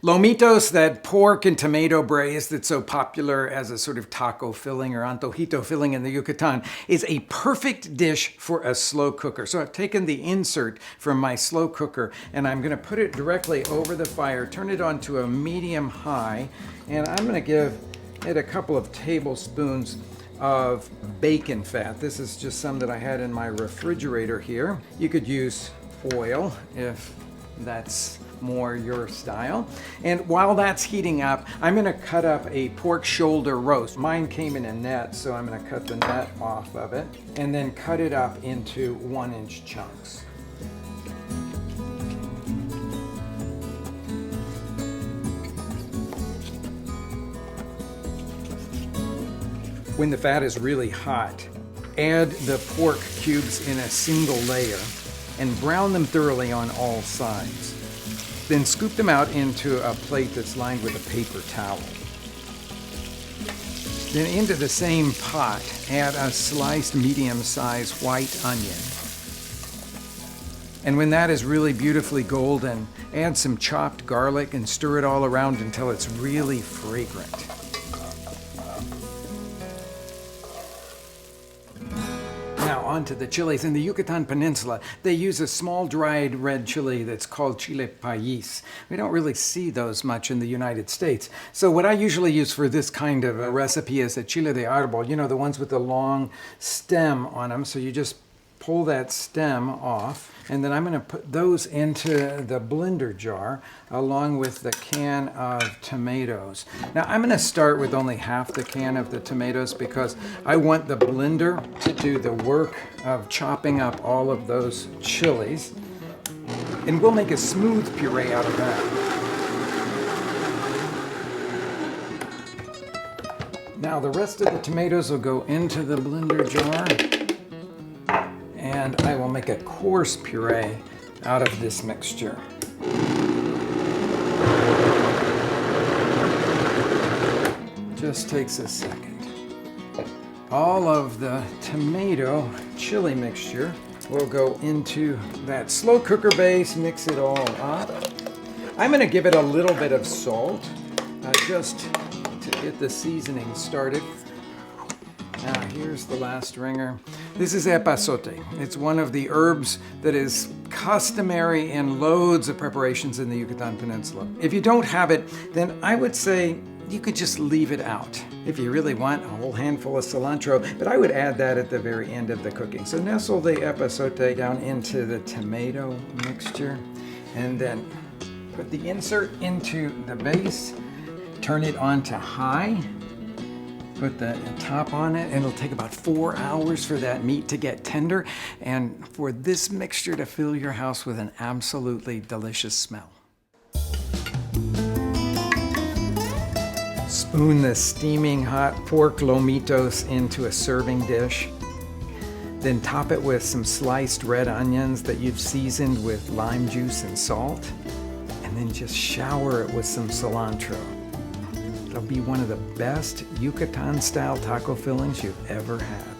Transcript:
Lomitos, that pork and tomato braise that's so popular as a sort of taco filling or antojito filling in the Yucatan, is a perfect dish for a slow cooker. So I've taken the insert from my slow cooker and I'm going to put it directly over the fire, turn it on to a medium high, and I'm going to give it a couple of tablespoons of bacon fat. This is just some that I had in my refrigerator here. You could use oil if that's more your style. And while that's heating up, I'm going to cut up a pork shoulder roast. Mine came in a net, so I'm going to cut the net off of it and then cut it up into 1-inch chunks. When the fat is really hot, add the pork cubes in a single layer and brown them thoroughly on all sides. Then scoop them out into a plate that's lined with a paper towel. Then into the same pot, add a sliced medium-sized white onion. And when that is really beautifully golden, add some chopped garlic and stir it all around until it's really fragrant. Now onto the chilies. In the Yucatan Peninsula, they use a small dried red chili that's called chile país. We don't really see those much in the United States. So what I usually use for this kind of a recipe is a chile de árbol, you know, the ones with the long stem on them. So you just pull that stem off, and then I'm going to put those into the blender jar along with the can of tomatoes. Now I'm going to start with only half the can of the tomatoes because I want the blender to do the work of chopping up all of those chilies, and we'll make a smooth puree out of that. Now the rest of the tomatoes will go into the blender jar, and I will make a coarse puree out of this mixture. Just takes a second. All of the tomato chili mixture will go into that slow cooker base, mix it all up. I'm going to give it a little bit of salt, just to get the seasoning started. Now here's the last ringer. This is epazote. It's one of the herbs that is customary in loads of preparations in the Yucatan Peninsula. If you don't have it, then I would say you could just leave it out. If you really want a whole handful of cilantro, but I would add that at the very end of the cooking. So nestle the epazote down into the tomato mixture and then put the insert into the base, turn it on to high, put the top on it, and it'll take about 4 hours for that meat to get tender and for this mixture to fill your house with an absolutely delicious smell. Spoon the steaming hot pork lomitos into a serving dish. Then top it with some sliced red onions that you've seasoned with lime juice and salt. And then just shower it with some cilantro. It'll be one of the best Yucatan-style taco fillings you've ever had.